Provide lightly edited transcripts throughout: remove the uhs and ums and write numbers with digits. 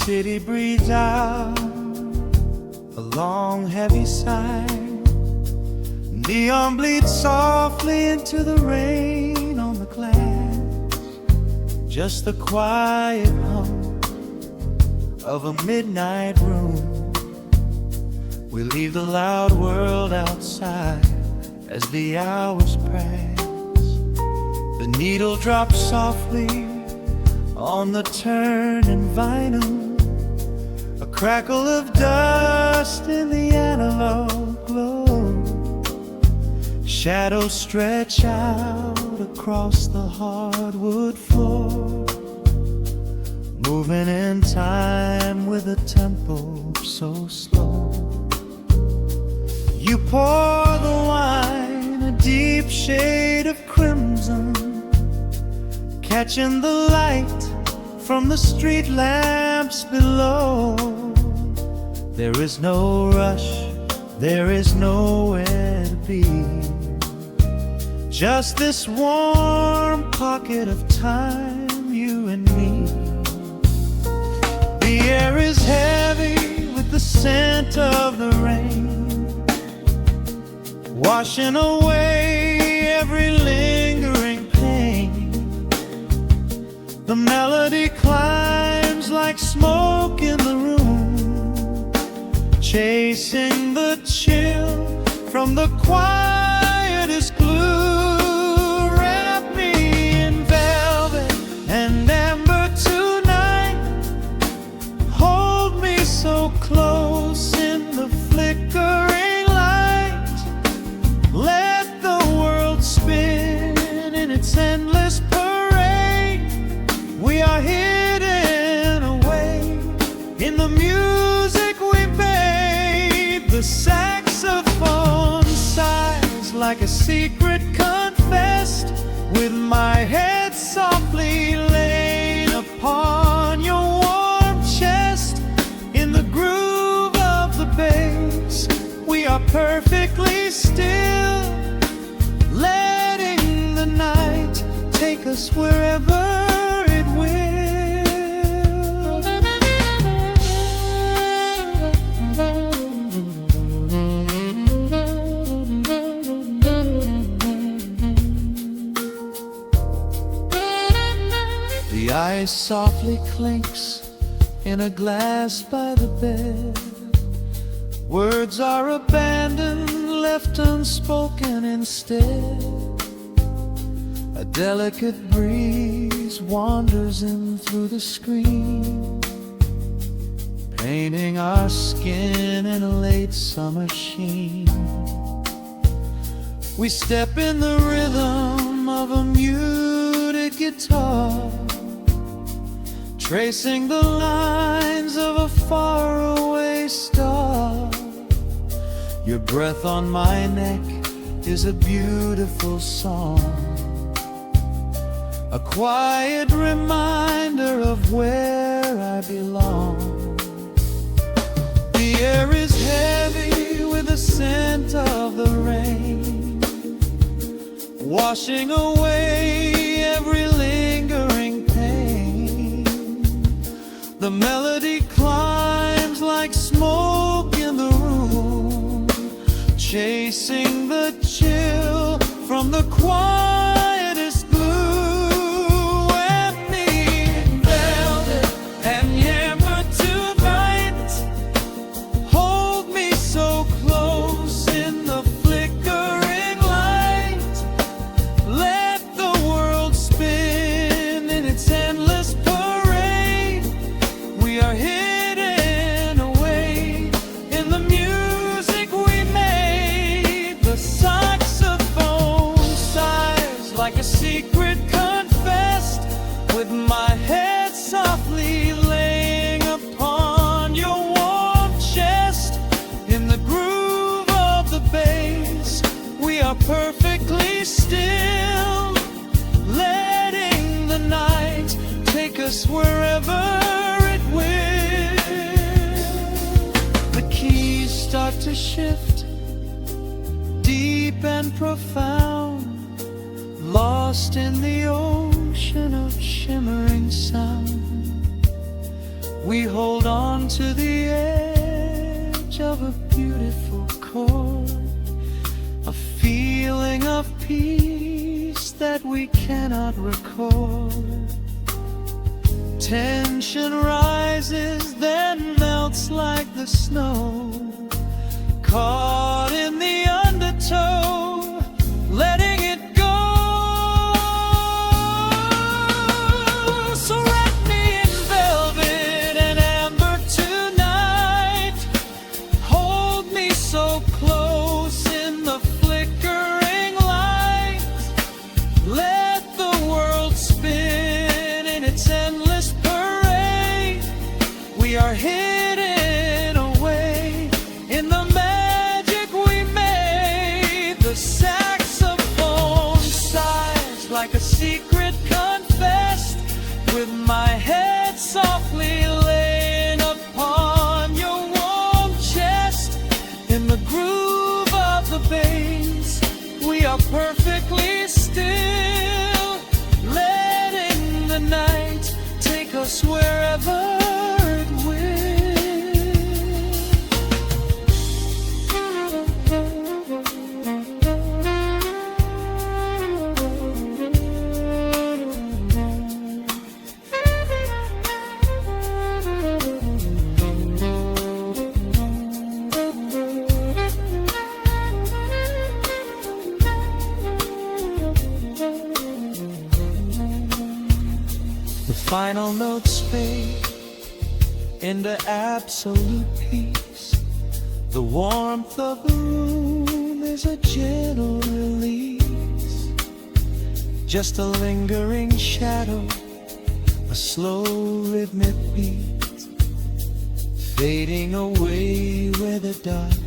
city breathes out a long heavy sigh. Neon bleeds softly into the rain on the glass. Just the quiet hum of a midnight room. We leave the loud world outside as the hours pass. The needle drops softly on the turning vinyl. A crackle of dust in the analog glow. Shadows stretch out across the hardwood floor, moving in time with a tempo so slow. You pour the wine, a deep shade of crimson, catching the light from the street lamps below. There is no rush, there is nowhere to be. Just this warm pocket of time, you and me. The air is heavy with the scent of the rain, washing away every lingering pain. The melody climbs like smoke in the room, chasing the chill from the quietest glue. Wrap me in velvet and amber tonight. Hold me so close in the flickering light. Let the world spin in its endless parade. We are hidden away in the music we made. The saxophone sighs like a secret confessed, with my head softly laid upon your warm chest. In the groove of the bass, we are perfectly still, letting the night take us wherever it will. The ice softly clinks in a glass by the bed. Words are abandoned, left unspoken instead. A delicate breeze wanders in through the screen, painting our skin in a late summer sheen. We step in the rhythm of a muted guitar, tracing the lines of a faraway star. Your breath on my neck is a beautiful song, a quiet reminder of where I belong. The air is heavy with the scent of the rain, washing away every lingering pain. The melody climbs like smoke in the room, chasing the chill from the quietest glue. Wrap me in velvet and amber tonight. Hold me so close in the flickering light. Let the world spin in its endless parade. We are hidden away in the music we made. The saxophone sighs like a secret confessed, with my head softly laying upon your warm chest. In the groove of the bass, we are perfectly still, letting the night take us wherever it will. The keys start to shift, deep and profound, lost in the ocean of shimmering sound. We hold on to the edge of a beautiful chord, a feeling of peace that we cannot record. Tension rises, then melts like the snow, caught in the undertow, letting it go. So wrap me in velvet and amber tonight, hold me so close in the flickering light, let the world spin in its endless parade. We are hidden away in the magic we made. The saxophone sighs like a secret confessed, with my head softly laying upon your warm chest. In the groove of the bass, we are perfectly still, letting the night take us wherever it will. The final notes fade into absolute peace. The warmth of the room is a gentle release, just a lingering shadow, a slow rhythmic beat, fading away where the dark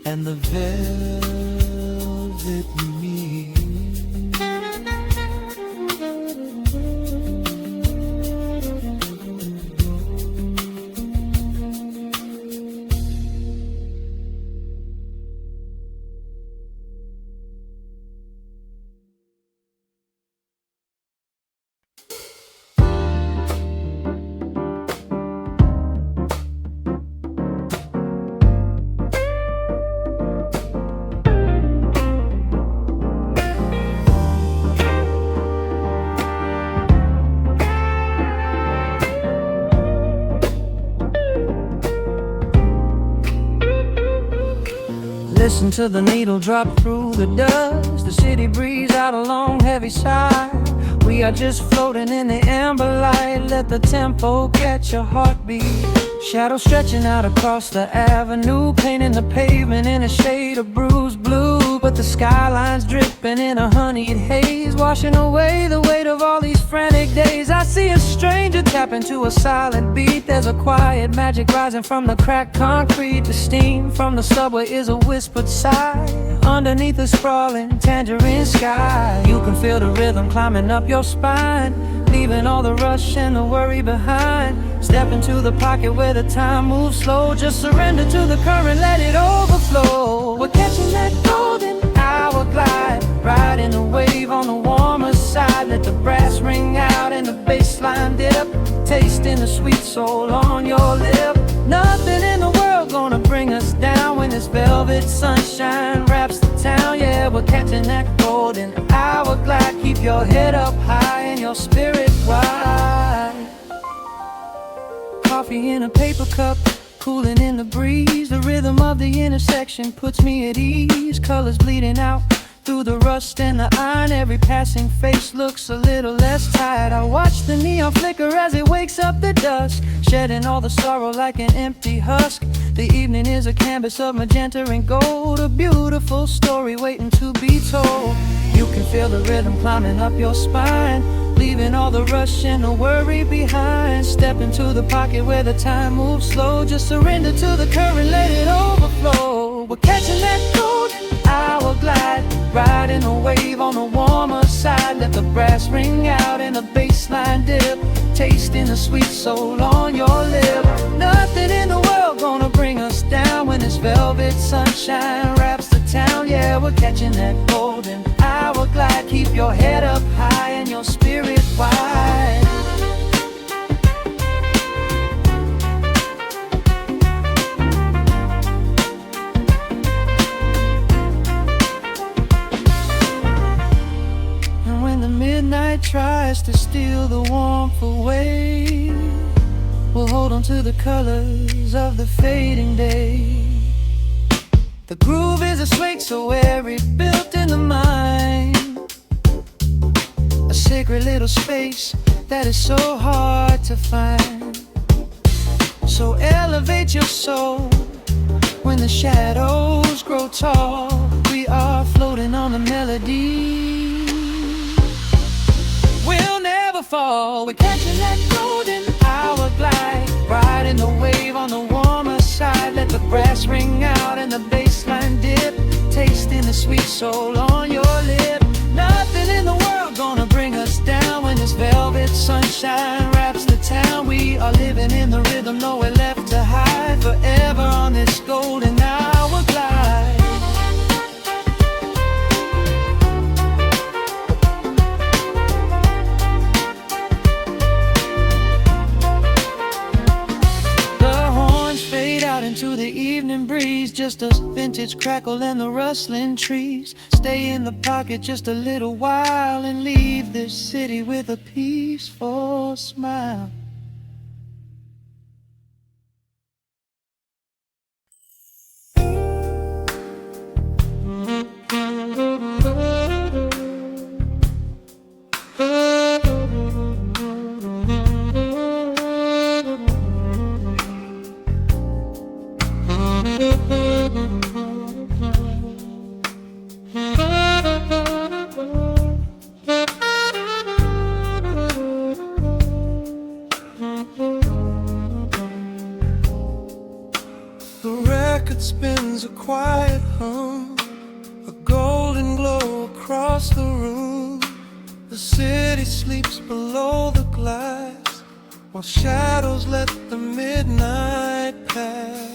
and the velvet meet. Listen to the needle drop through the dust, the city breeze out a long heavy sigh. We are just floating in the amber light, let the tempo catch your heartbeat. Shadows stretching out across the avenue, painting the pavement in a shade of bruised blue. But the skyline's dripping in a honeyed haze, washing away the weight of all these frantic days. I see a stranger tap into a silent beat. There's a quiet magic rising from the cracked concrete. The steam from the subway is a whispered sigh underneath the sprawling tangerine sky. You can feel the rhythm climbing up your spine, leaving all the rush and the worry behind. Step into the pocket where the time moves slow. Just surrender to the current, let it overflow. We're catching that golden hour glide, riding a wave on the warmer side. Let the brass ring out and the bassline dip, tasting the sweet soul on your lip. Nothing in the world gonna bring us down when this velvet sunshine wraps the town. Yeah, we're catching that golden hour glide. Keep your head up high and your spirit wide. Coffee in a paper cup, cooling in the breeze. The rhythm of the intersection puts me at ease. Colors bleeding out through the rust and the iron. Every passing face looks a little less tired. I watch the neon flicker as it wakes up the dusk, shedding all the sorrow like an empty husk. The evening is a canvas of magenta and gold, a beautiful story waiting to be told. You can feel the rhythm climbing up your spine, leaving all the rush and the worry behind. Step into the pocket where the time moves slow. Just surrender to the current, let it overflow. We're catching that golden hour glide, riding a wave on the warmer side. Let the brass ring out and the bassline dip, tasting the sweet soul on your lip. Nothing in the world gonna bring us down when this velvet sunshine wraps the town. Yeah, we're catching that golden hour glide. Keep your head up high and your spirit wide. night tries to steal the warmth away, we'll hold on to the colors of the fading day. The groove is a swing so airy, built in the mind, a sacred little space that is so hard to find. So elevate your soul when the shadows grow tall. We are floating on a melody, we'll never fall. We're catching that golden hour glide, riding the wave on the warmer side. Let the brass ring out and the bassline dip, tasting the sweet soul on your lip. Nothing in the world gonna bring us down when this velvet sunshine wraps the town. We are living in the rhythm, nowhere left to hide, forever on this golden hour glide. Into the evening breeze, just a vintage crackle and the rustling trees. Stay in the pocket just a little while and leave this city with a peaceful smile. Spins a quiet hum, a golden glow across the room. The city sleeps below the glass, while shadows let the midnight pass.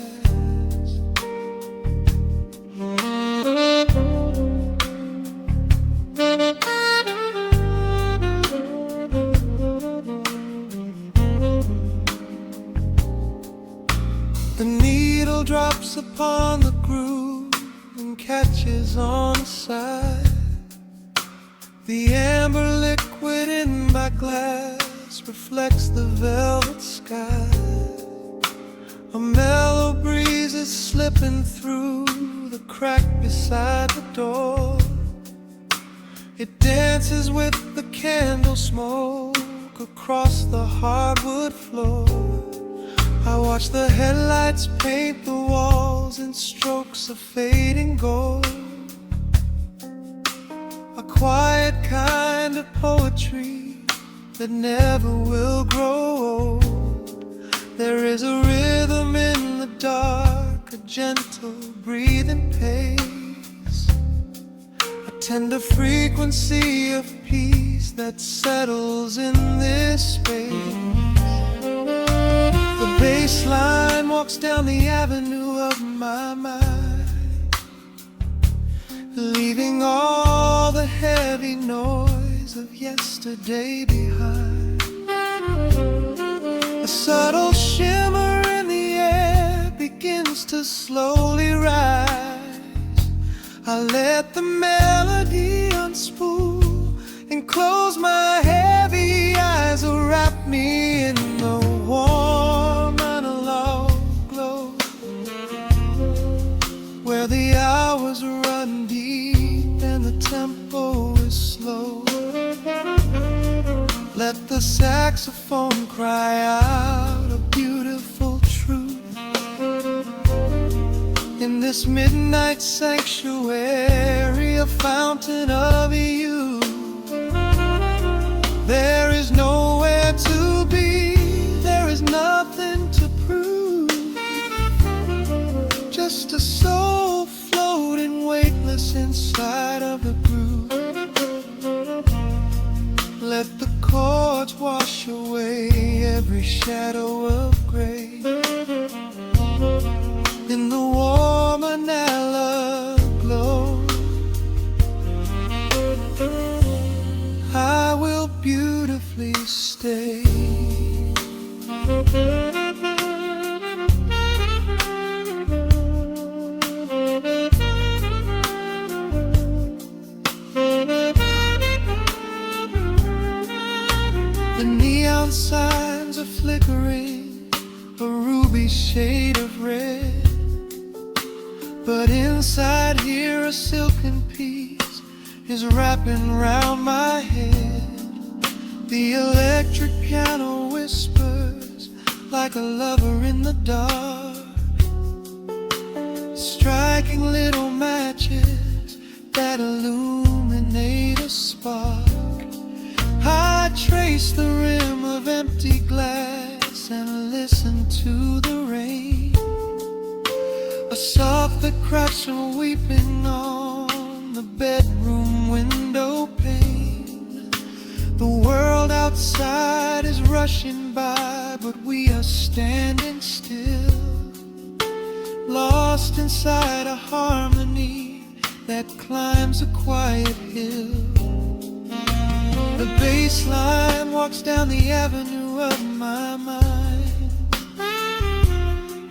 The needle drops upon the groove and catches on the side. The amber liquid in my glass reflects the velvet sky. A mellow breeze is slipping through the crack beside the door. It dances with the candle smoke across the hardwood floor. I watch the headlights paint the walls in strokes of fading gold, a quiet kind of poetry that never will grow old. There is a rhythm in the dark, a gentle breathing pace, a tender frequency of peace that settles in this space. The bassline walks down the avenue of my mind, leaving all the heavy noise of yesterday behind. A subtle shimmer in the air begins to slowly rise. I let the melody unspool and close my heavy eyes, wrap me in the warm analog glow, where the hours run deep and the tempo is slow. Let the saxophone cry out a beautiful truth in this midnight sanctuary, a fountain of youth. There is nowhere to be, there is nothing to prove, just a soul floating weightless inside of the groove. Let the chords wash away every shadow of gray in the warm analog glow. I will beautifully stay. flickering, a ruby shade of red. But inside here a silken peace is wrapping round my head. The electric piano whispers like a lover in the dark, striking little matches that illuminate a spark. I trace the rim of empty glass and listen to the rain, a soft that cracks from weeping on the bedroom window pane. The world outside is rushing by, but we are standing still, lost inside a harmony that climbs a quiet hill. The bassline walks down the avenue of my mind,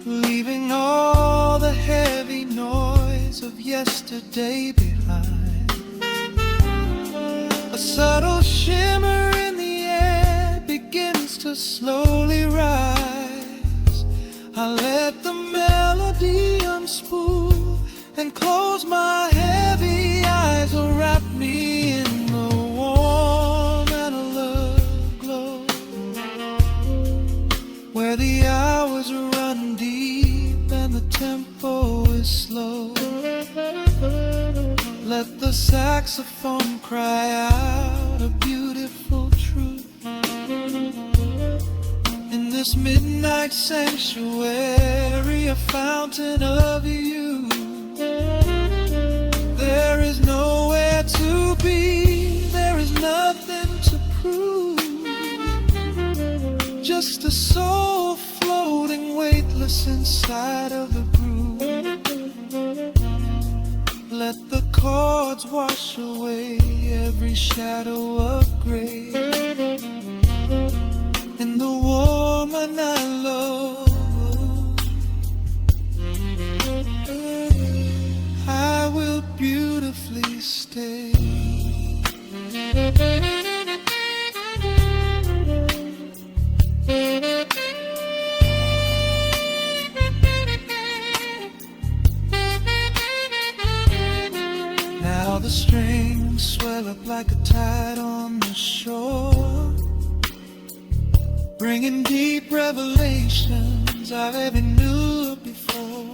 leaving all the heavy noise of yesterday behind. A subtle shimmer in the air begins to slowly rise. I let the melody unspool and close my heavy eyes, will wrap me in the warm analog glow, where the hours run deep and the tempo is slow. Let the saxophone cry out a beautiful truth in this midnight sanctuary, a fountain of you. There is nowhere to be, there is nothing to prove, just a soul floating weightless inside of the groove. Let the chords wash away every shadow of gray, in the woman I love I will beautifully stay. Now the strings swell up like a tide on the shore, bringing deep revelations I've ever knew before.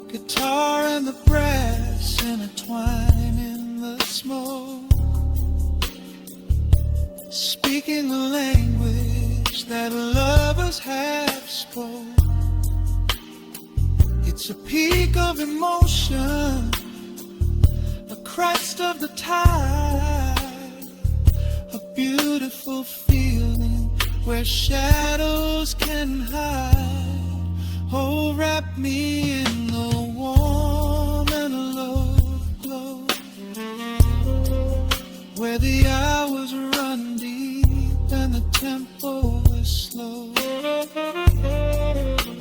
Guitar and the brass intertwine in the smoke, speaking the language that lovers have spoke. It's a peak of emotion, a crest of the tide, a beautiful feeling where shadows can hide. Oh, wrap me in the warm analog glow, where the hours run deep and the tempo is slow.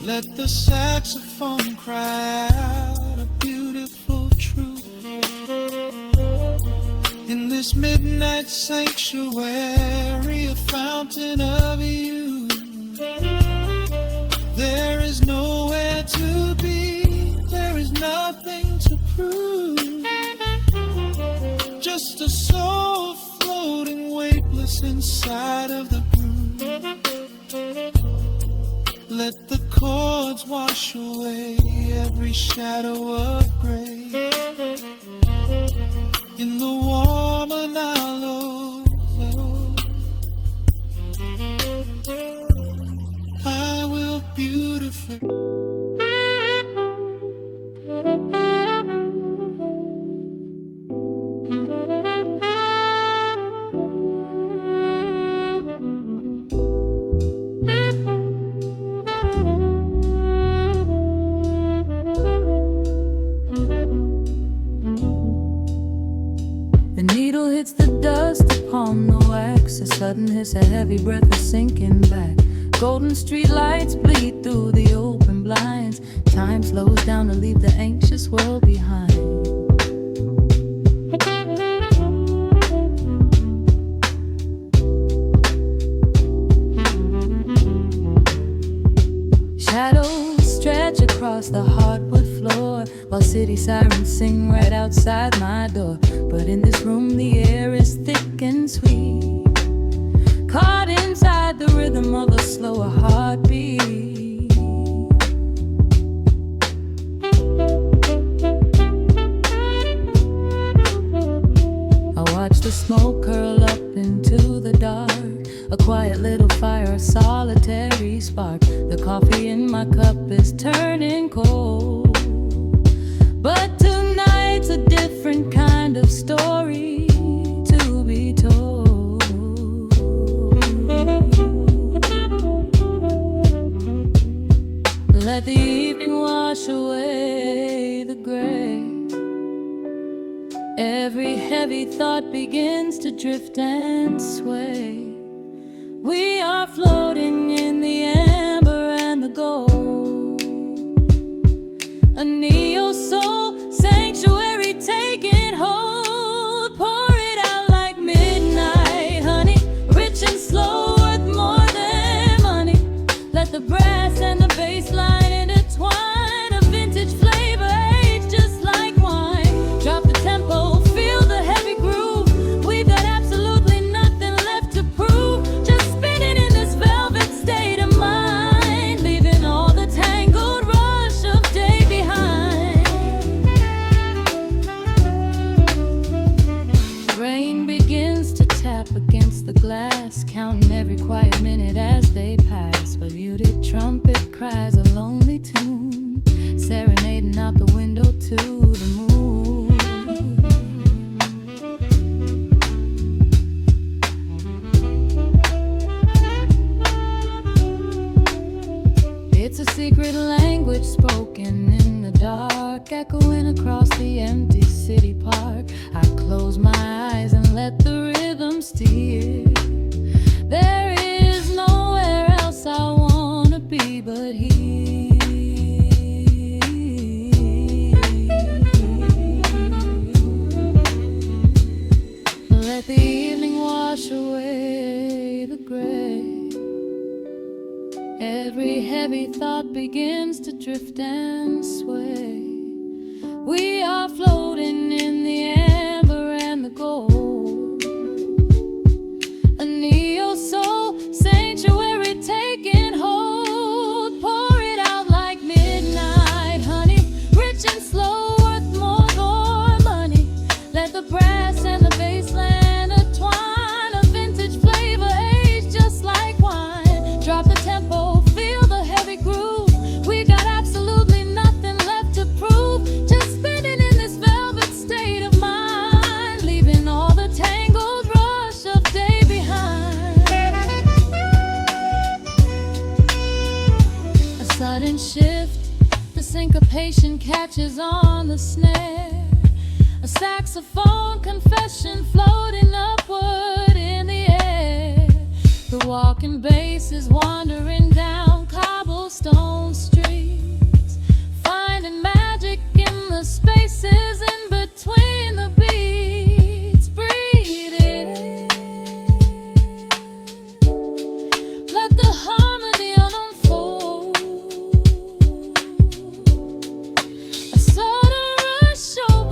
Let the saxophone cry out a beautiful truth in this midnight sanctuary, a fountain of you. There is nowhere to be, there is nothing to prove, just a soul floating weightless inside of the groove. Let the chords wash away every shadow of gray, in the warm and hollow glow. I will beautifully. The needle hits the dust upon the wax, a sudden hiss, a heavy breath is sinking back. Golden street lights bleed through the open blinds. Time slows down to leave the anxious world behind. while city sirens sing right outside my door. But in this room the air is thick and sweet, caught inside the rhythm of a slower heartbeat. I watch the smoke curl up into the dark, a quiet little fire, a solitary spark. The coffee in my cup is turning cold, but tonight's a different kind of story to be told. Let the evening wash away the gray. Every heavy thought begins to drift and sway. We are floating in the amber and the gold, a neo-soul sanctuary taking hold. Pour it out like midnight honey, rich and slow, worth more than money. Let the brass and the bass line intertwine, a vintage flavor aged just like wine. Drop the tempo, feel the heavy groove. We've got absolutely nothing left to prove, just spinning in this velvet state of mind, leaving all the tangled rush of day behind. Rain begins to tap against the glass, counting every quiet minute as they pass. A muted trumpet cries a lonely tune, serenading out the window to the moon. It's a secret language spoken in the dark, echoing across the empty city park. I close my eyes and let the rhythm steer. There is nowhere else I wanna be but here. Let the evening wash away the gray. Every heavy thought begins to drift and sway. We are floating in the amber and the gold, a neo-soul sanctuary taking hold. Pour it out like midnight honey, rich and slow, worth more money. Let the brass and the bass line intertwine, a vintage flavor aged just like wine. Drop the tempo, feel the heavy groove. We got absolutely nothing left to prove, just spinning in this velvet state of mind, leaving all the tangled rush of day behind. A sudden shift, the syncopation catches on the snare. A saxophone confession floating upward in the air. The walking bass is wandering down cobblestone streets, finding magic in the spaces in between the beats. Breathe it in, let the harmony unfold. A sudden rush of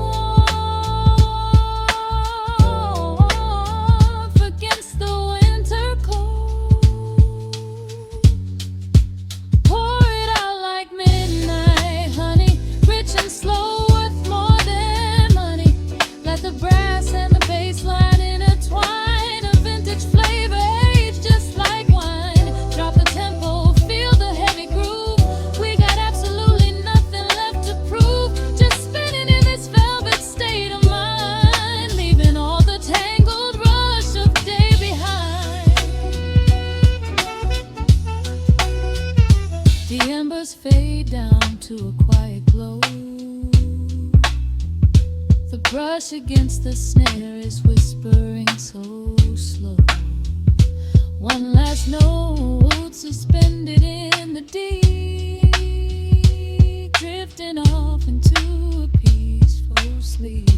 warmth against the winter cold. Pour it out like midnight honey, rich and slow, worth more than money. Let the brass and the bass line intertwine, a vintage flavor aged just like wine. Drop the tempo, feel the heavy groove. We got absolutely nothing left to prove, just spinning in this velvet state of mind, leaving all the tangled rush of day behind. The embers fade down to a quiet glow. The brush against the snare is whispering so slow. One last note suspended in the deep, drifting off into a peaceful sleep.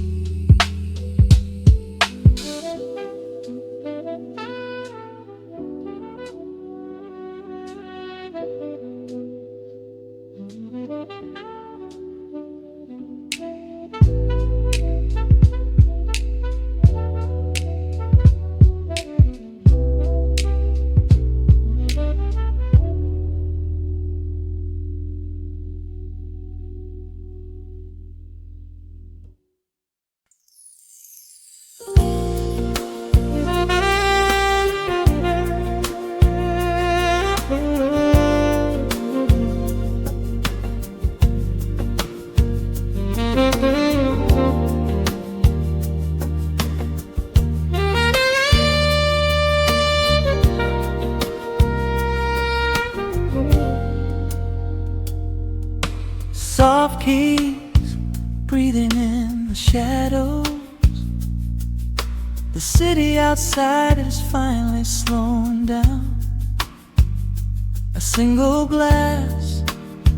breathing in the shadows. The city outside is finally slowing down. A single glass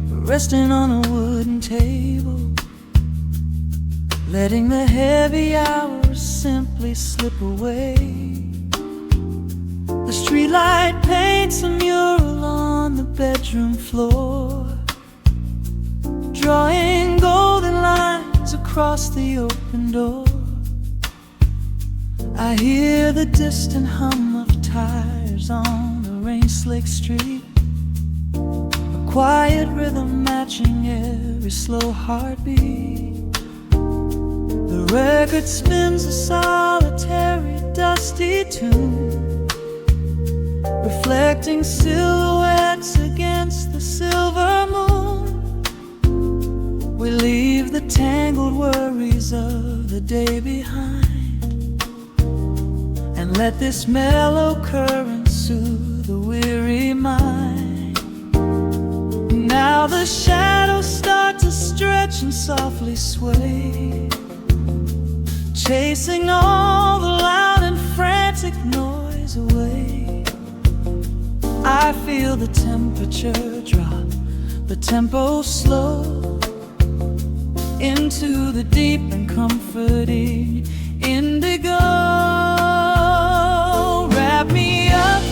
resting on a wooden table, letting the heavy hours simply slip away. The streetlight paints a mural on the bedroom floor, drawing golden lines across the open door. I hear the distant hum of tires on the rain-slicked street, a quiet rhythm matching every slow heartbeat. The record spins a solitary, dusty tune, reflecting silhouettes against the silver moon. We leave the tangled worries of the day behind, and let this mellow current soothe the weary mind. Now the shadows start to stretch and softly sway, chasing all the loud and frantic noise away. I feel the temperature drop, the tempo slow, into the deep and comforting indigo. Wrap me up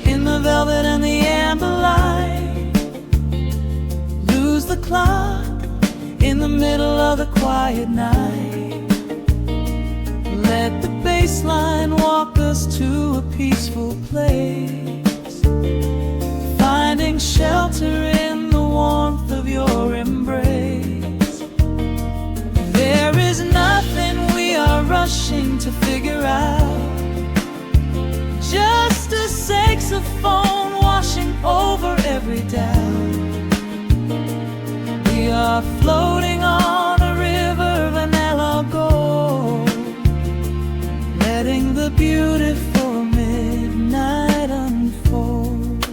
in the velvet and the amber light, lose the clock in the middle of the quiet night. Let the bassline walk us to a peaceful place, finding shelter in the warmth of your embrace. There is nothing we are rushing to figure out, just a saxophone washing over every doubt. We are floating on a river vanilla gold, letting the beautiful midnight unfold.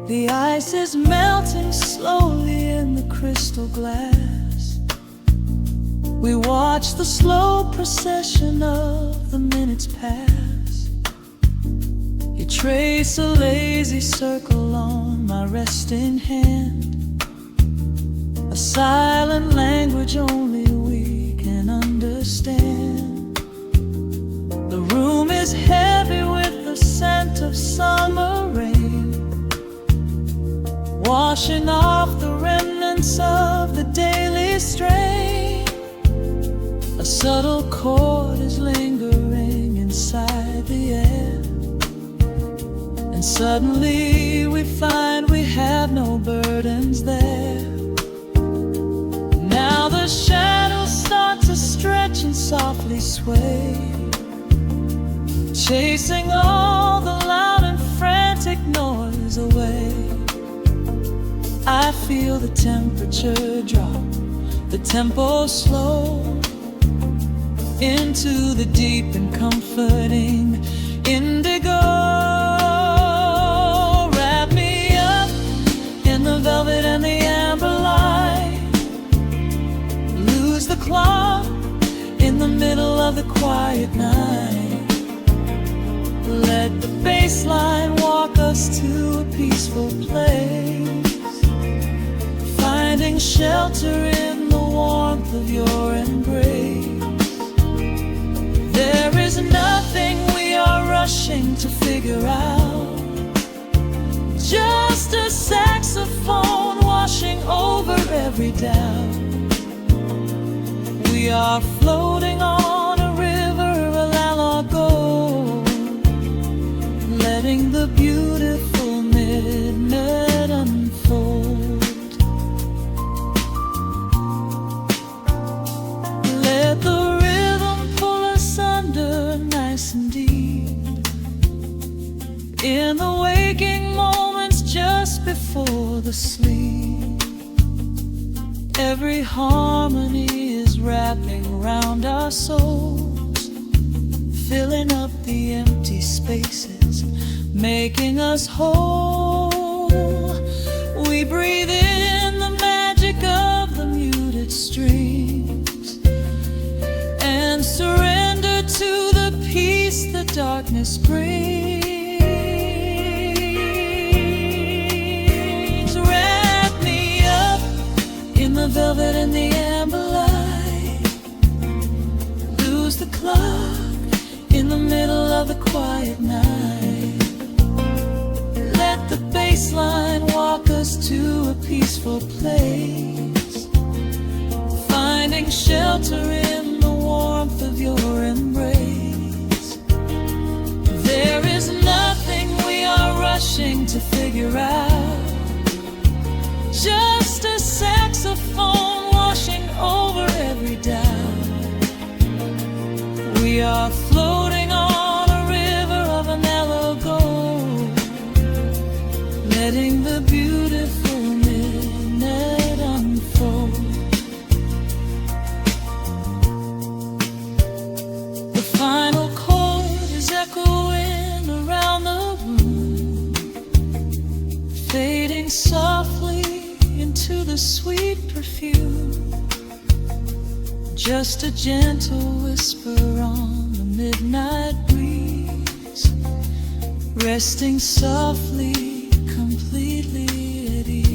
The ice is melting slowly in the crystal glass. We watch the slow procession of the minutes pass. You trace a lazy circle on my resting hand, a silent language only we can understand. The room is heavy with the scent of summer rain, washing off the remnants of the daily strain. A subtle chord is lingering inside the air, and suddenly we find we have no burdens there. Now the shadows start to stretch and softly sway, chasing all the loud and frantic noise away. I feel the temperature drop, the tempo slow, into the deep and comforting indigo. Wrap me up in the velvet and the amber light, lose the clock in the middle of the quiet night. Let the bassline walk us to a peaceful place, finding shelter in the warmth of your embrace. There is nothing we are rushing to figure out, just a saxophone washing over every doubt. We are floating on a river, a landlocked gold, letting the beautiful midnight unfold. Let the rhythm pull us under nice and deep, in the waking moments just before the sleep. Every harmony is wrapping around our souls, filling up the empty spaces, making us whole. We breathe in darkness brings. Wrap me up in the velvet and the amber light. Lose the clock in the middle of the quiet night. Let the bassline walk us to a peaceful place, finding shelter in the warmth of your embrace. There is nothing we are rushing to figure out, just a saxophone washing over every doubt. We are floating on a river of a mellow gold, letting the beautiful midnight unfold. The final chord is echoing around the room, fading softly into the sweet perfume. Just a gentle whisper on the midnight breeze, resting softly, completely at ease.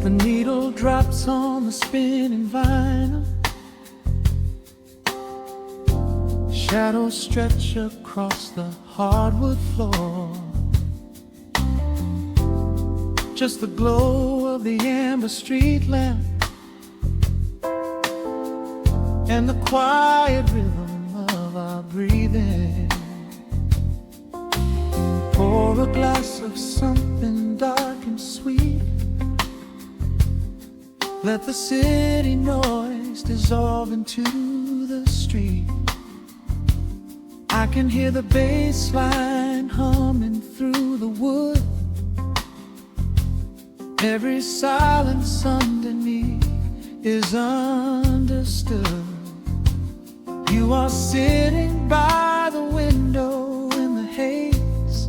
The needle drops on the spinning vinyl. Shadows stretch across the hardwood floor. Just the glow of the amber street lamp and the quiet rhythm of our breathing. Pour a glass of something dark and sweet. Let the city noise dissolve into the street. I can hear the bass line humming through the wood. Every silence underneath is understood. You are sitting by the window in the haze,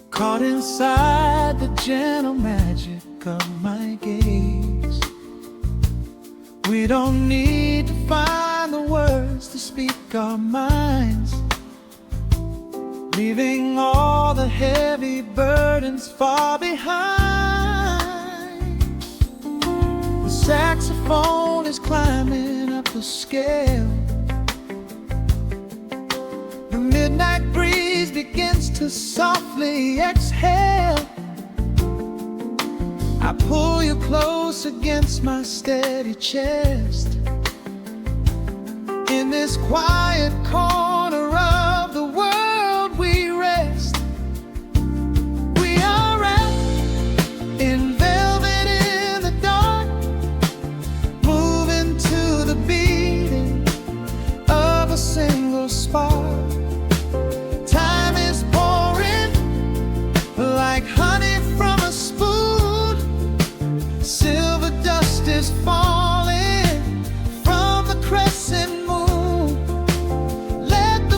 caught inside the gentle magic of my gaze. We don't need to find the words to speak our minds, leaving all the heavy burdens far behind. The saxophone is climbing up the scale. The midnight breeze begins to softly exhale. I pull you close against my steady chest. In this quiet corner of the world we rest. We are wrapped in velvet in the dark, moving to the beating of a single spark. Time is pouring like honey from a spoon. Silver dust is falling from the crescent moon. Let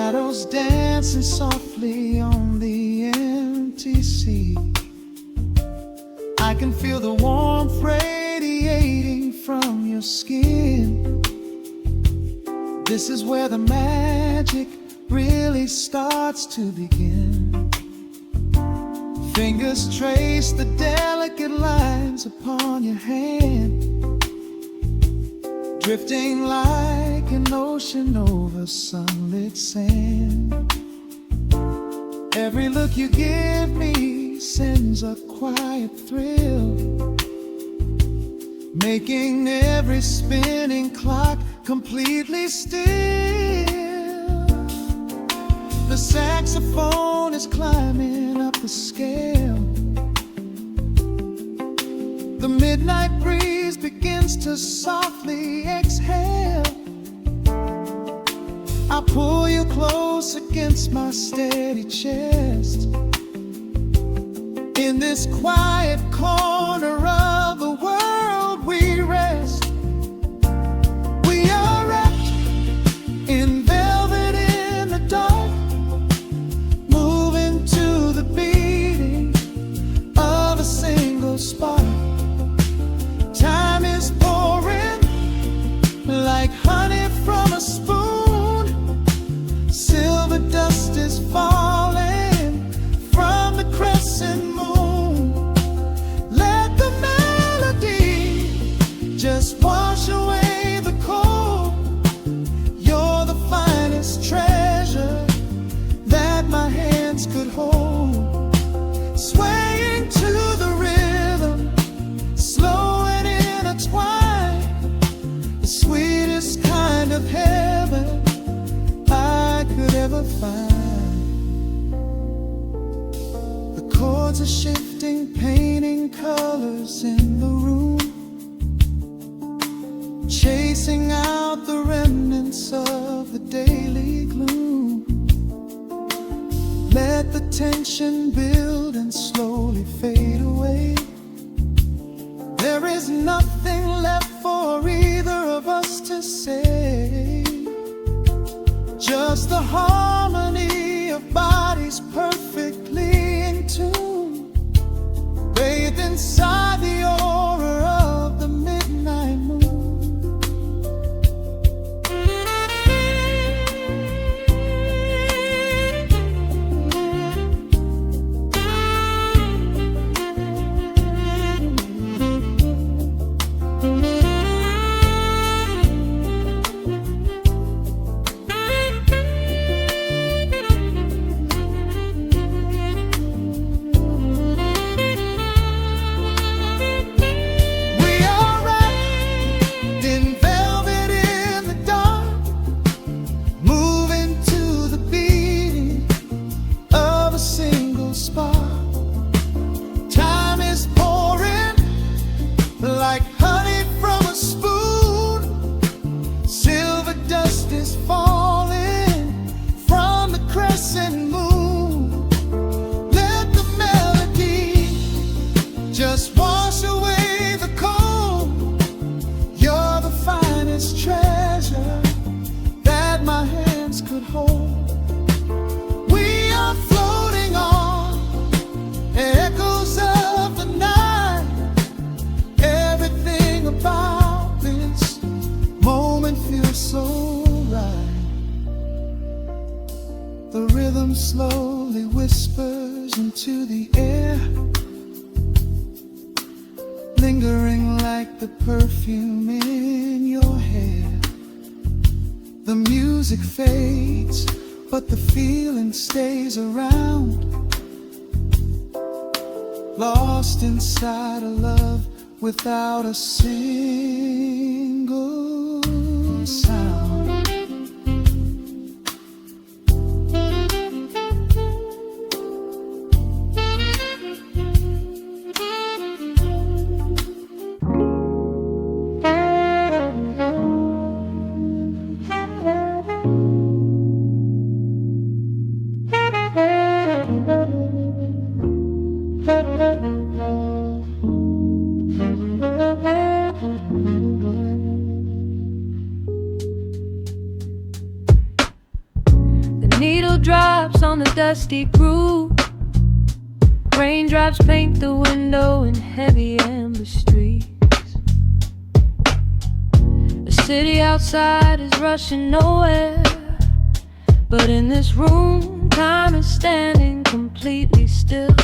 shadows dancing softly on the empty sea. I can feel the warmth radiating from your skin. This is where the magic really starts to begin. Fingers trace the delicate lines upon your hand, drifting like an ocean over sunlit sand. Every look you give me sends a quiet thrill, making every spinning clock completely still. The saxophone is climbing up the scale. The midnight breeze begins to softly exhale. I pull you close against my steady chest. In this quiet corner of the world we rest. We are wrapped in velvet in the dark, moving to the beating of a single spark. Time is pouring like honey from a spoon. Silver dust is falling from the crescent moon. Let the melody just wash away the cold. You're the finest treasure that my hands could hold. Swaying to the rhythm, slow and intertwined, the sweetest kind of heaven I could ever find. The chords are shifting, painting colors in the room, chasing out the remnants of the daily gloom. Let the tension build and slowly fade away. There is nothing left for either of us to say. Just the harmony of bodies perfectly in tune, bathed inside the aura of the midnight moon. Like honey from a spoon, silver dust is falling from the crescent moon. Let the melody just wash away the cold. You're the finest treasure that my hands could hold. We are floating on echoes of the night. Everything about this moment feels so right. The rhythm slowly whispers into the air, lingering like the perfume in your hair. The music fades, but the feeling stays around, lost inside a love without a single sound. drops on the dusty groove. Raindrops paint the window in heavy amber streets. The city outside is rushing nowhere, but in this room, time is standing completely still.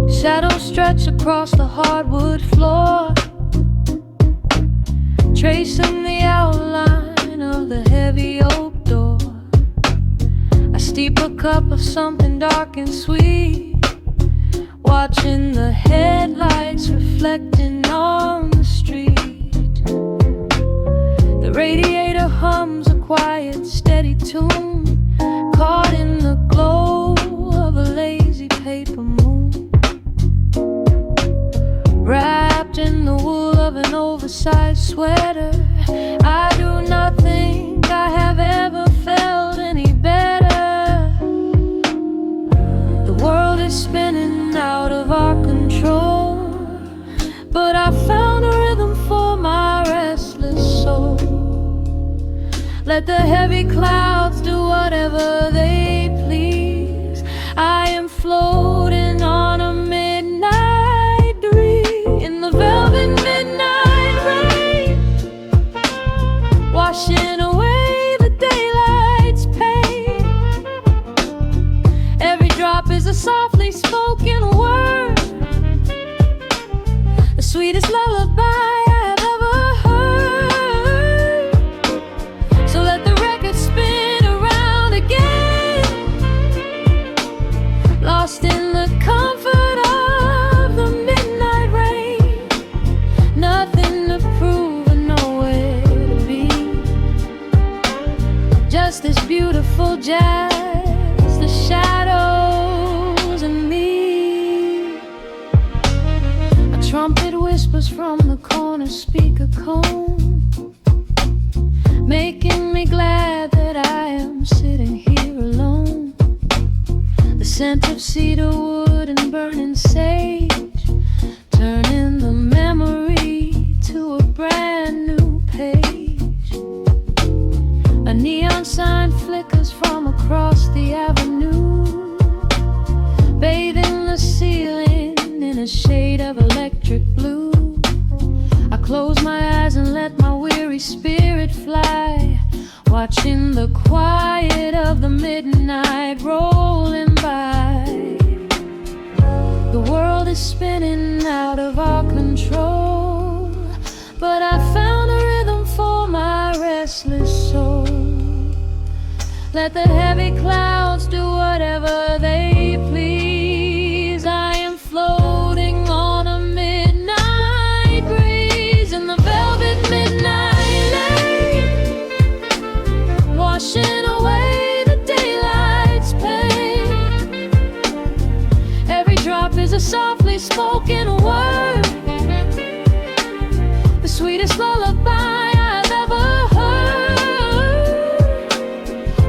Shadows stretch across the hardwood floor, tracing the outline of the heavy oak door. I steep a cup of something dark and sweet, watching the headlights reflecting on the street. The radiator hums a quiet, steady tune, caught in the glow of a lazy paper moon. Wrapped in the wool of an oversized sweater, I do not think I have ever felt any better. The world is spinning out of our control, but I found a rhythm for my restless soul. Let the heavy clouds do whatever they please. I am floating on a midnight breeze in the velvet midnight rain, washing away the daylight's pain. Every drop is a softly spoken word, the sweetest lullaby I have ever heard. So let the record spin around again, lost in the comfort of the midnight rain. Nothing to prove and nowhere to be, just this beautiful jazz, the shadows and me. A trumpet whispers from the corner speaker cone, making me glad that I am sitting here alone. The scent of cedar wood and burning sage, turning the memory to a brand new page. A neon sign flickers from across the avenue, bathing the ceiling in a shade of electric blue. I close my eyes and let my weary spirit fly, watching the quiet of the midnight rolling by. The world is spinning out of our control, but I found a rhythm for my restless soul. Let the heavy clouds do whatever they please. I am floating on a midnight breeze in the velvet midnight lane, washing away the daylight's pain. Every drop is a softly spoken word, the sweetest lullaby I've ever heard.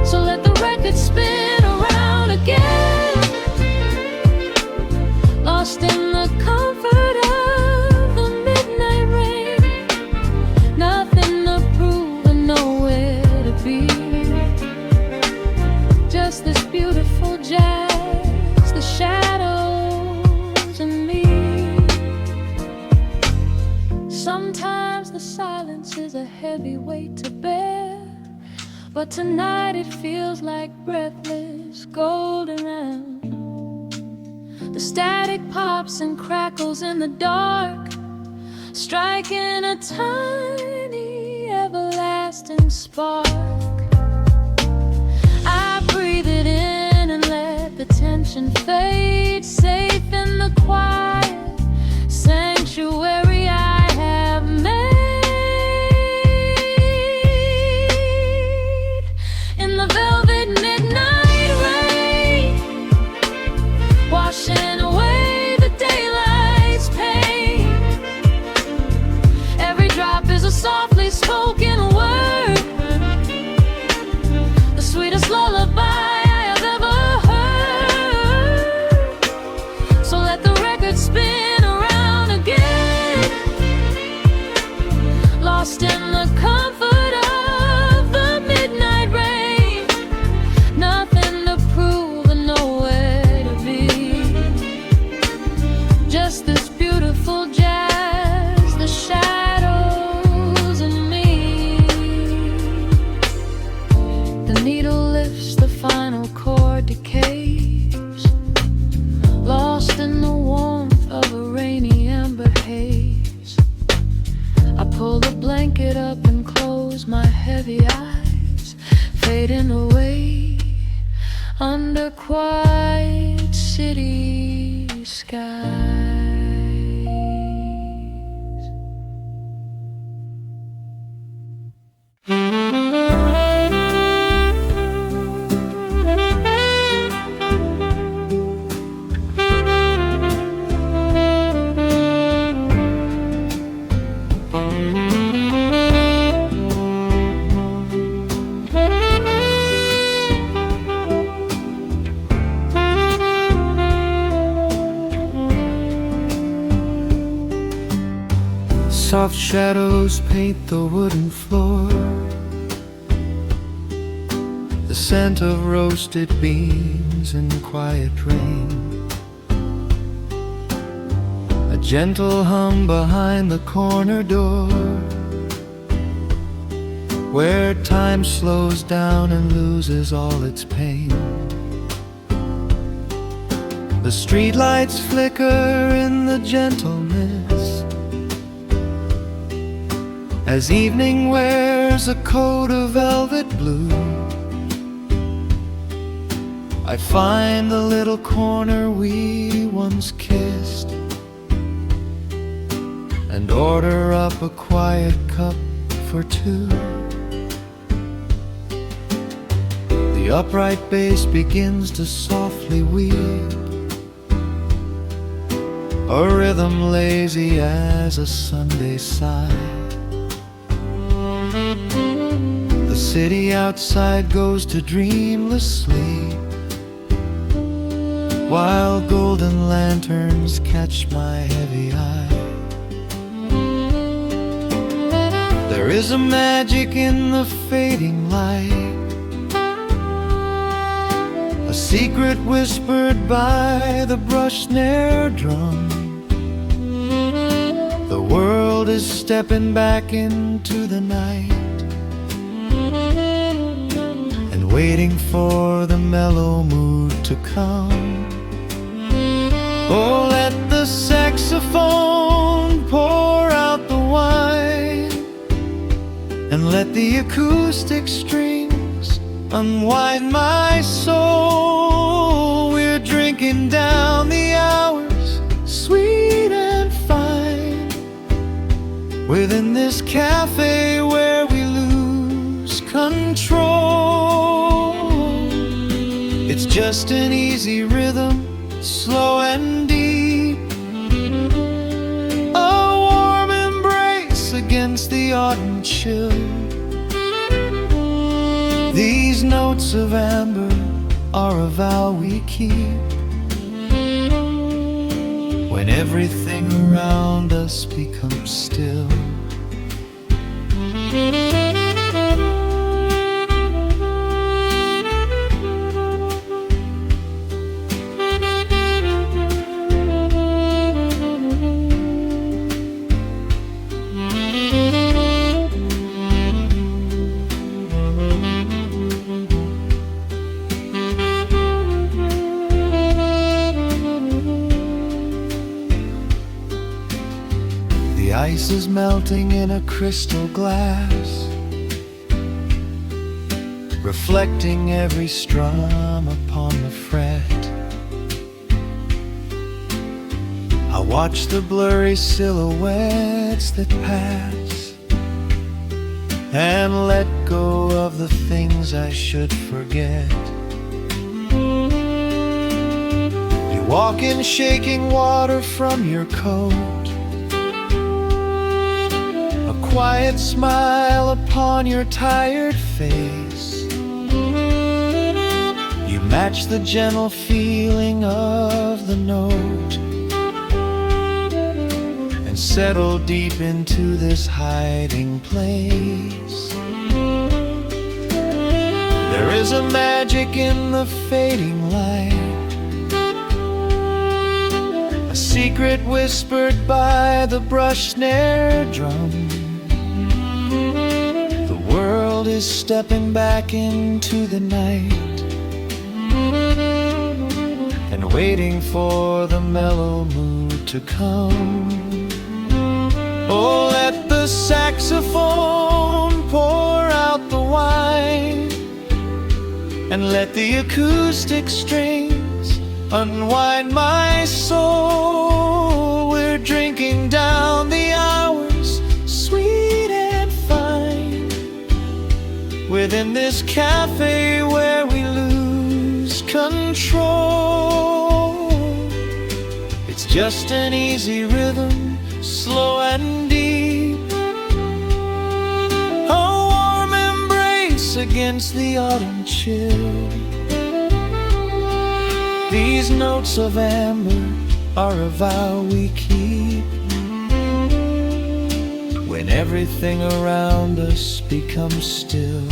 So let the record spin around again, lost in the comfort of the midnight rain. Nothing to prove and nowhere to be, just this beautiful jazz, the shadows and me. Sometimes the silence is a heavy weight to bear, but tonight it feels like breathless golden round. The static pops and crackles in the dark, striking a tiny everlasting spark. I breathe it in and let the tension fade, safe in the quiet sanctuary I have made. In the velvet midnight rain, washing away the daylight's pain. Every drop is a softly spoken word, the sweetest lullaby I have ever heard. So let the record spin around again, just this beautiful jazz, the shadows and me. The needle lifts, the final chord decays, lost in the warmth of a rainy amber haze. I pull the blanket up and close my heavy eyes, fading away under quiet city skies. Soft shadows paint the wooden floor, the scent of roasted beans and quiet rain, a gentle hum behind the corner door, where time slows down and loses all its pain. The streetlights flicker in the gentle mist, as evening wears a coat of velvet blue. I find the little corner we once kissed, and order up a quiet cup for two. The upright bass begins to softly weep, a rhythm lazy as a Sunday sigh. The city outside goes to dreamless sleep, while golden lanterns catch my heavy eye. There is a magic in the fading light, a secret whispered by the brush snare drum. The world is stepping back into the night, waiting for the mellow mood to come. Oh, let the saxophone pour out the wine, and let the acoustic strings unwind my soul. We're drinking down the hours, sweet and fine, within this cafe where we lose control. It's just an easy rhythm, slow and deep, a warm embrace against the autumn chill. These notes of amber are a vow we keep, when everything around us becomes still. The ice is melting in a crystal glass, reflecting every strum upon the fret. I watch the blurry silhouettes that pass, and let go of the things I should forget. You walk in shaking water from your coat, quiet smile upon your tired face. You match the gentle feeling of the note, and settle deep into this hiding place. There is a magic in the fading light, a a secret whispered by the brush snare drum. The world is stepping back into the night and waiting for the mellow mood to come. Oh, let the saxophone pour out the wine, and let the acoustic strings unwind my soul. We're drinking down the hours, sweet and fine, within this cafe where we lose control. It's just an easy rhythm, slow and deep, a warm embrace against the autumn chill. These notes of amber are a vow we keep when everything around us becomes still.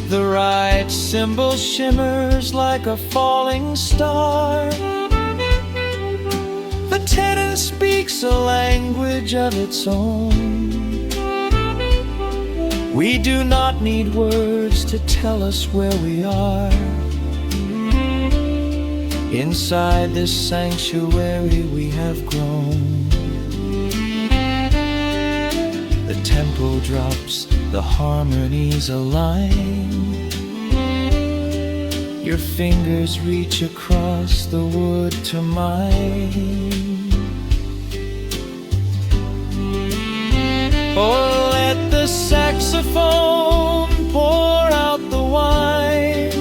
The right cymbal shimmers like a falling star. The tenor speaks a language of its own. We do not need words to tell us where we are. Inside this sanctuary we have grown. The tempo drops, the harmonies align. Your fingers reach across the wood to mine. Oh, let the saxophone pour out the wine,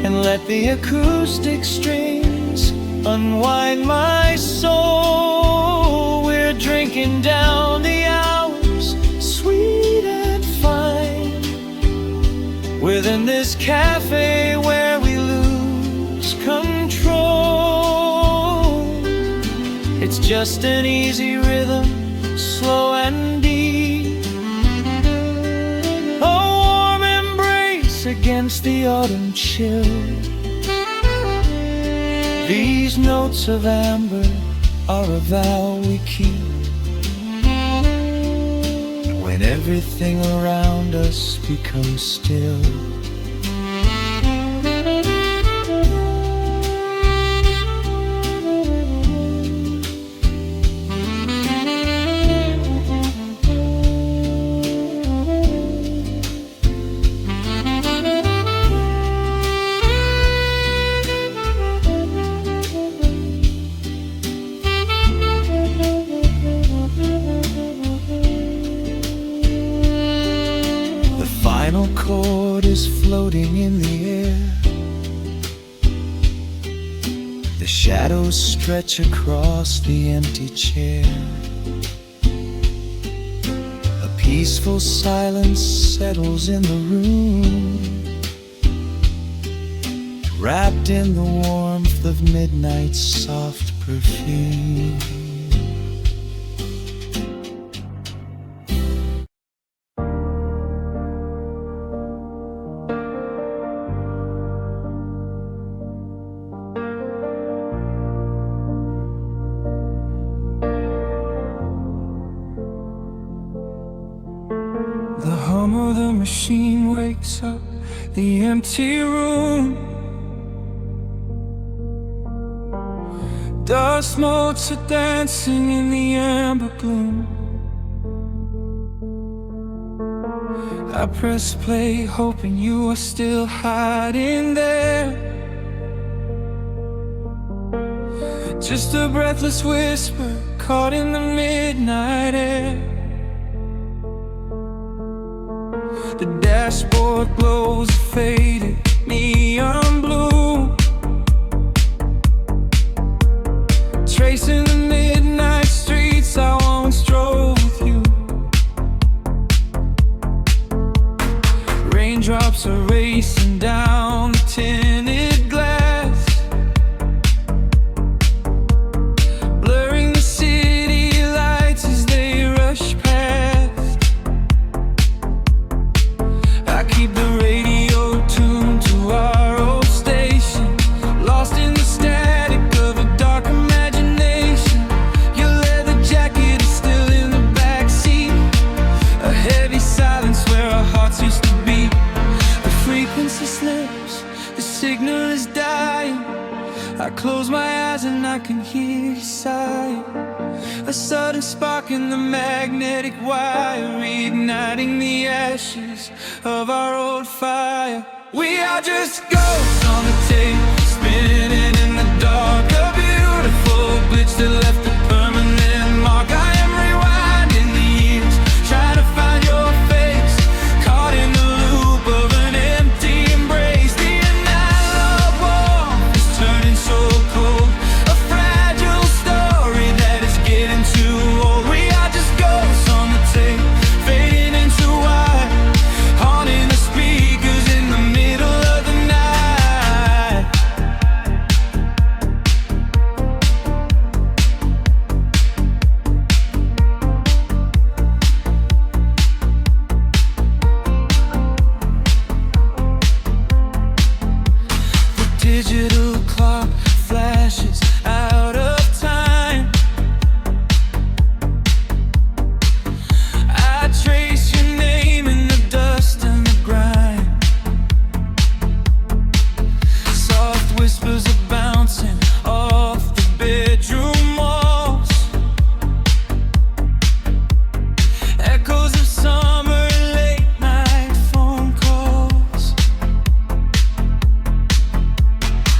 and let the acoustic strings unwind my soul. We're drinking down the hours, sweet and fine, within this cafe where we lose control. It's just an easy rhythm, slow and deep, a warm embrace against the autumn chill. These notes of amber are a vow we keep when everything around us becomes still. The final chord is floating in the air. The shadows stretch across the empty chair. A peaceful silence settles in the room, wrapped in the warmth of midnight's soft perfume. The hum of the machine wakes up the empty room. Dust motes are dancing in the amber gloom. I press play, hoping you are still hiding there. Just a breathless whisper caught in the midnight air. The dashboard glows a faded neon blue, tracing the midnight streets I once drove with you. Raindrops are racing down the tinted glass, blurring the city lights as they rush past. I keep the radio tuned to our old station, lost in the static. close my eyes and I can hear you sigh. A sudden spark in the magnetic wire, reigniting the ashes of our old fire. We are just ghosts on the tape, spinning in the dark. A beautiful glitch that left a permanent mark. I am rewinding the years, trying to find your face, caught in the loop of an empty embrace. The analog warmth is turning so cold, a fragile story that is getting too old. We are just ghosts on the tape, fading into white, haunting the speakers in the middle of the night. The digital clock flashes out of time. I trace your name in the dust and the grime. Soft whispers are bouncing off the bedroom walls, echoes of summer late night phone calls.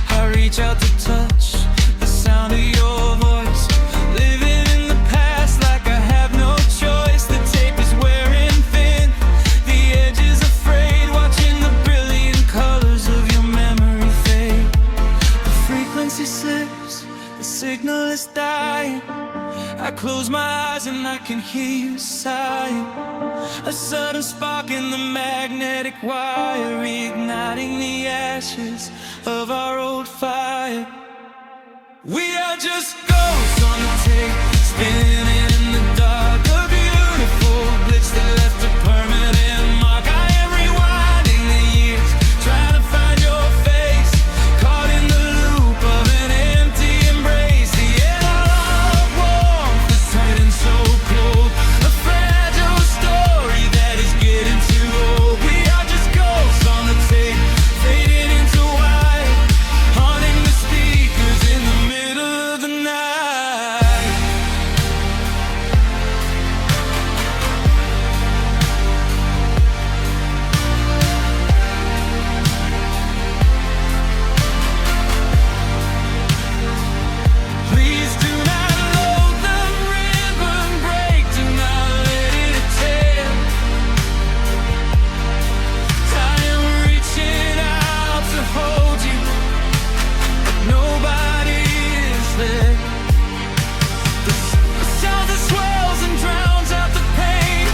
I reach out to touch the sound of your voice, living in the past like I have no choice. The tape is wearing thin, the edge is afraid, watching the brilliant colors of your memory fade. The frequency slips, the signal is dying. I close my eyes and I can hear you sighing. A sudden spark in the magnetic wire, reigniting the ashes of our old fire. We are just ghosts on the tape, spinning in the dark. A beautiful glitch that left a permanent mark. I am rewinding the years, trying to find your face, caught in the loop of an empty embrace. The analog warmth is turning so cold, a fragile story that is getting too old. We are just ghosts on the tape, fading into white, haunting the speakers in the middle of the night. Please do not load the ribbon break, do not let it tear. I am reaching out to hold you, but nobody is there. The sound that swells and drowns out the pain.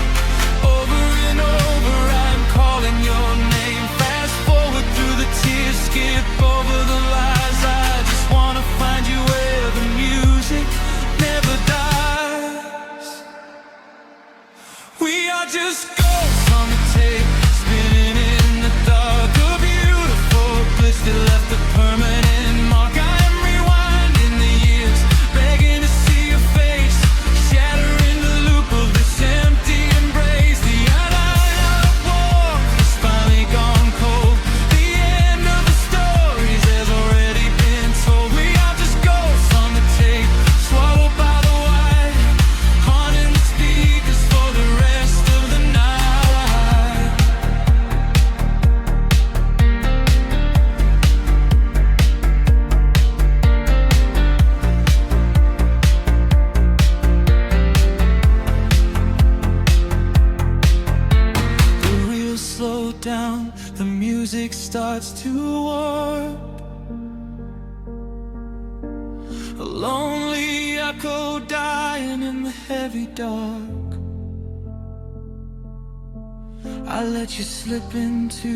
Over and over I'm calling your name. Fast forward through the tears, skip over the lies. I just wanna find you where the music never dies. We are just ghosts on the tape, spinning in the dark. A beautiful glitch that left a permanent mark. I am rewinding the years, begging to see your face, shattering the loop of this empty embrace. The analog warmth has finally gone cold, the end of the stories has already been told. We are just ghosts on the tape, swallowed by the wire, haunting the speakers for the rest of the night. The reels slow down, the music starts to warp. A lonely echo dying in the heavy dark. I let you slip into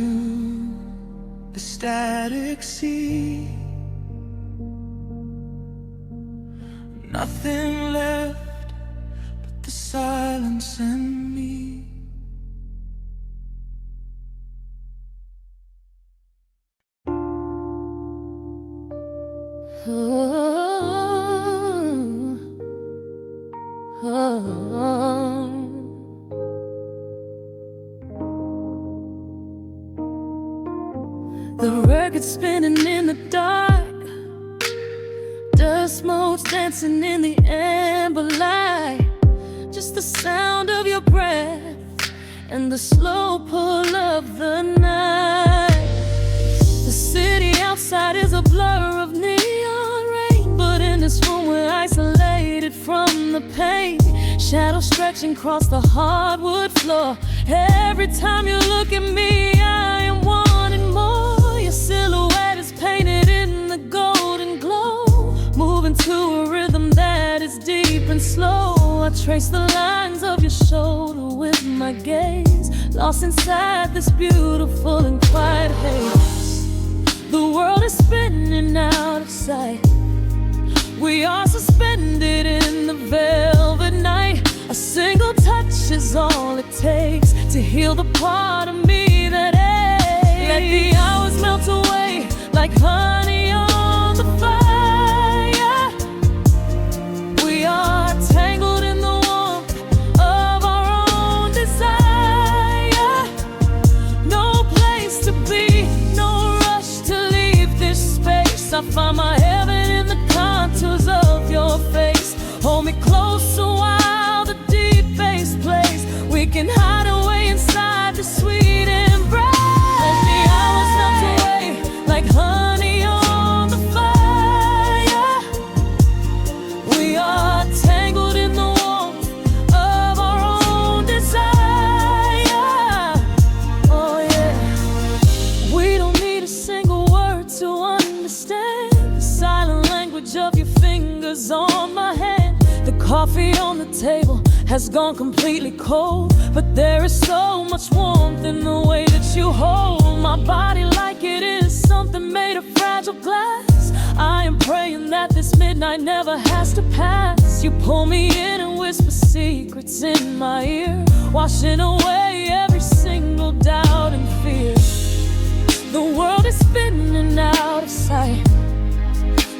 the static sea. Nothing left but the silence and me. The record spinning in the dark, Just modes dancing in the amber light. Just the sound of your breath and the slow pull of the night. The city outside is a blur of neon rain, but in this room we're isolated from the pain. Shadows stretching across the hardwood floor. Every time you look at me, I am wanting more. Your silhouette is painted in the golden glow, moving to a rhythm that is deep and slow. I trace the lines of your shoulder with my gaze, lost inside this beautiful and quiet haze. The world is spinning out of sight. We are suspended in the velvet night. A single touch is all it takes to heal the part of me that aches. Let the hours melt away like honey on the fire. We are tangled in the warmth of our own desire. No place to be, no rush to leave this space. I find my heaven in the contours of your face. Hold me closer while the deep bass plays. We can hide away inside the sweet embrace. Let the hours melt away like honey on the fire. We are tangled in the warmth of our own desire. Oh yeah. We don't need a single word to understand the silent language of your fingers on my hand. The coffee on the table has gone completely cold, but there is so much warmth in the way that you hold my body like it is something made of fragile glass. I am praying that this midnight never has to pass. You pull me in and whisper secrets in my ear, washing away every single doubt and fear. The world is spinning out of sight.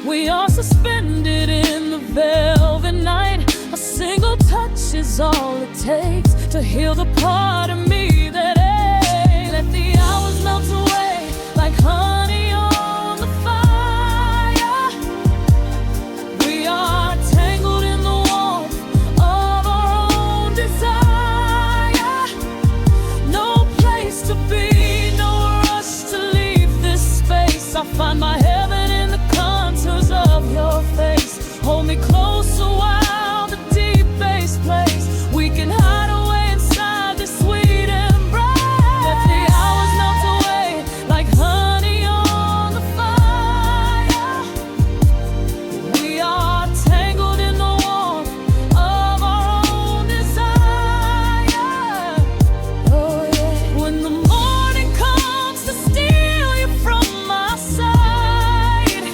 We are suspended in the velvet night. A single touch is all it takes to heal the part of me that aches. Let the hours melt away like honey on the fire. We are tangled in the warmth of our own desire. No place to be, no rush to leave this space. I find my heaven in the contours of your face. Hold me closer while the deep bass plays. We can hide away inside this sweet embrace. Let the hours melt away like honey on the fire. We are tangled in the warmth of our own desire. Oh yeah. When the morning comes to steal you from my side,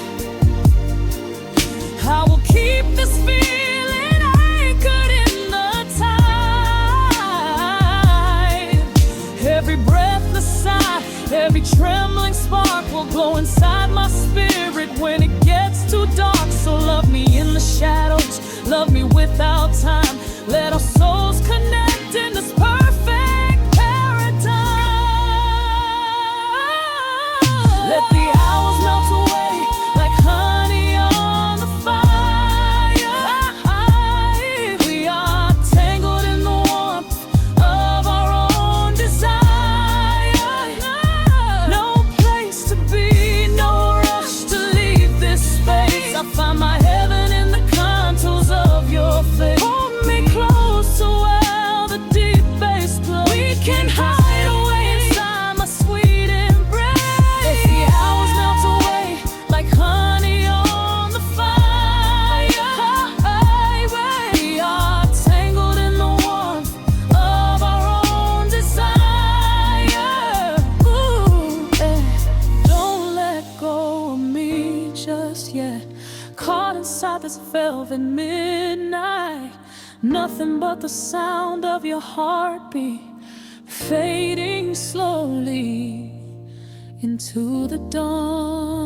I will keep this feeling anchored in the tide. Every breathless sigh, every trembling spark will glow inside my spirit when it gets too dark. So love me in the shadows, love me without time. Let our souls connect in this perfect paradise. Let the hours melt away like honey on the fire. We are tangled in the warmth of our own desire. No place to be, no rush to leave this space. I find my heaven in the contours of your face. Hold me closer while the deep bass plays. We can hide away inside my sweet embrace. Let the hours melt away like honey on the fire. We are tangled in the warmth of our own desire. Ooh, don't let go of me just yet. Caught inside this velvet midnight. Nothing but the sound of your heartbeat fading slowly into the dawn.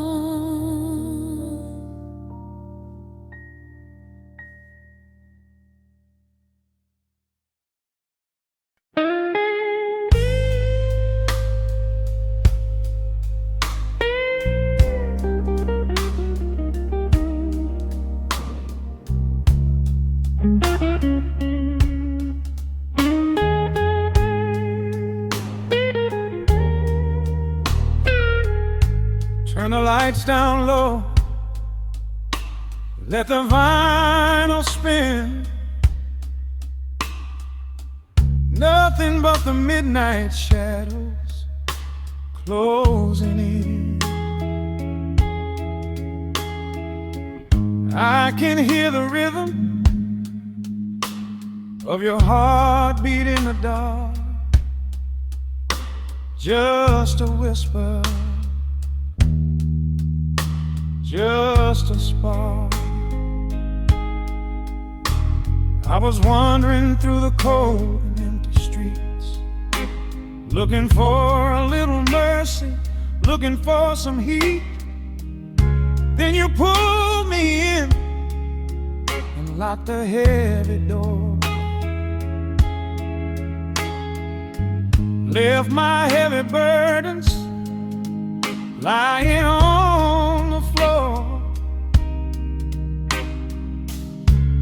lights down low, let the vinyl spin. Nothing but the midnight shadows closing in. I can hear the rhythm of your heartbeat in the dark, just a whisper, just a spark. I was wandering through the cold and empty streets, looking for a little mercy, looking for some heat. Then you pulled me in and locked the heavy door, left my heavy burdens lying on the floor.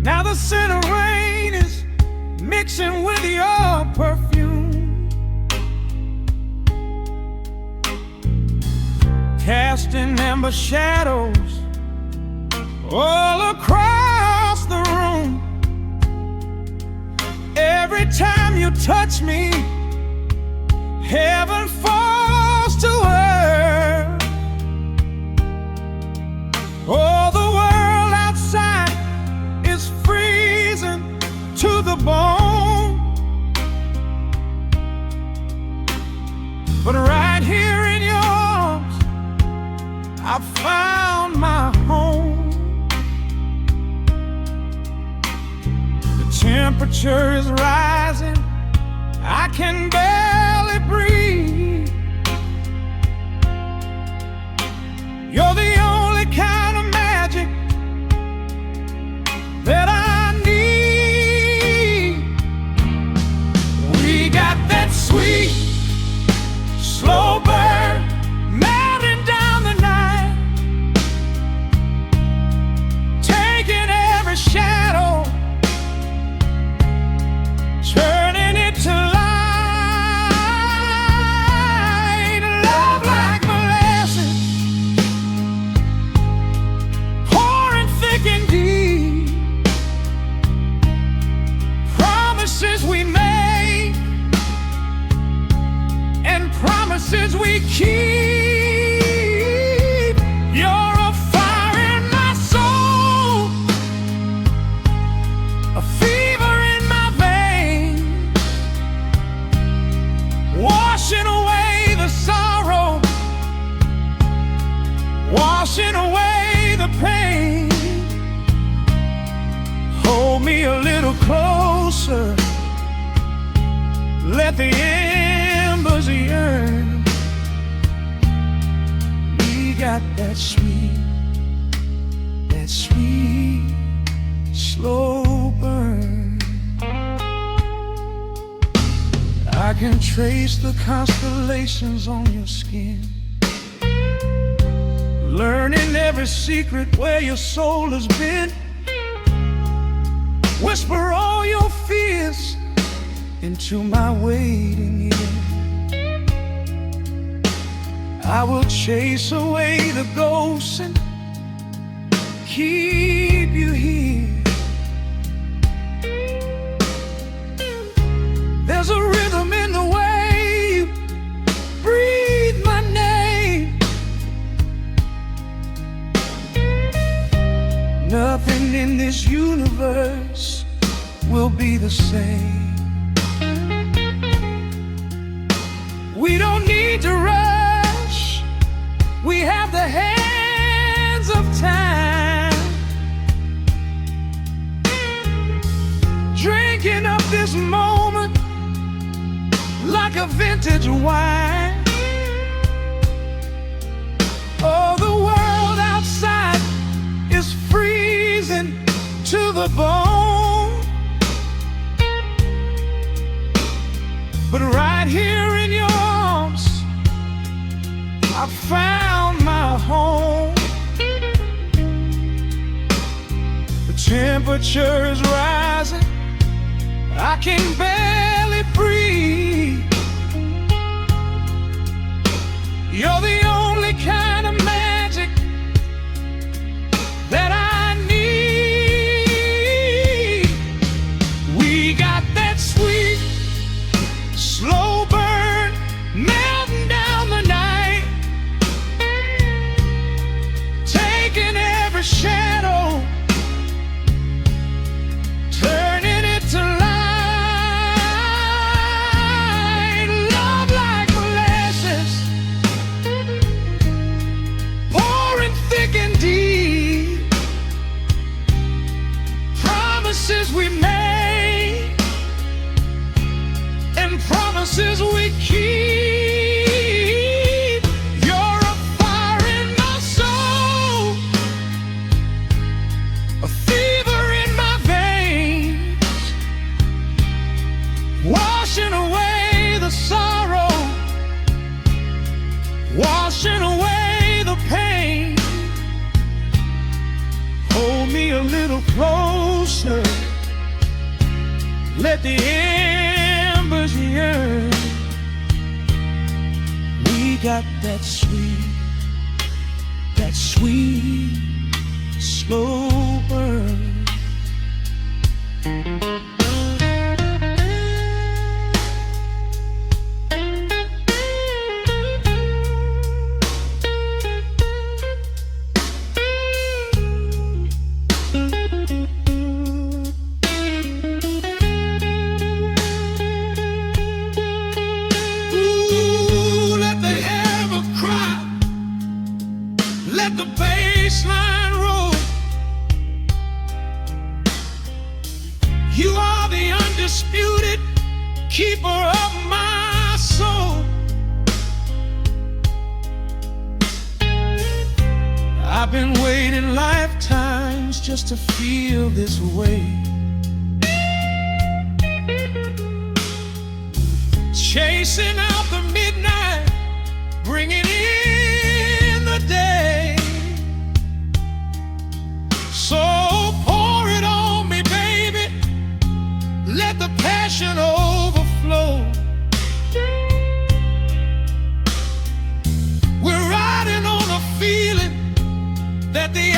Now the scent of rain is mixing with your perfume, casting amber shadows all across the room. Every time you touch me, heaven falls to earth. Oh, the world outside is freezing to the bone, but right here in your arms I found my home. The temperature is rising, I can barely breathe. You're the only kind of magic that I need. We got that sweet, slow burn melting down the night, taking every shadow, turning it to light. Love like molasses, pouring thick and deep. Promises we make and promises we keep. You're a fire in my soul, a fever in my veins, washing away the sorrow, washing away the pain. Hold me a little closer, let the embers yearn. We got that sweet, slow burn. I can trace the constellations on your skin, learning every secret where your soul has been. Whisper all your fears into my waiting ear. I will chase away the ghosts and keep you here. There's a rhythm in the way you breathe my name. Nothing in this universe will be the same. We don't need to rush, we have the hands of time, drinking up this moment like a vintage wine. Oh, the world outside is freezing to the bone, but right here in your arms I found my home. The temperature is rising, I can barely breathe. You're the only kind of magic a fever in my veins, washing away the sorrow, washing away the pain. Hold me a little closer, let the embers yearn. We got that sweet, slow burn. Let the bassline roll. You are the undisputed keeper of my soul. I've been waiting lifetimes just to feel this way. Chasing out the midnight, bringing in the day. So pour it on me, baby, let the passion overflow. We're riding on a feeling that the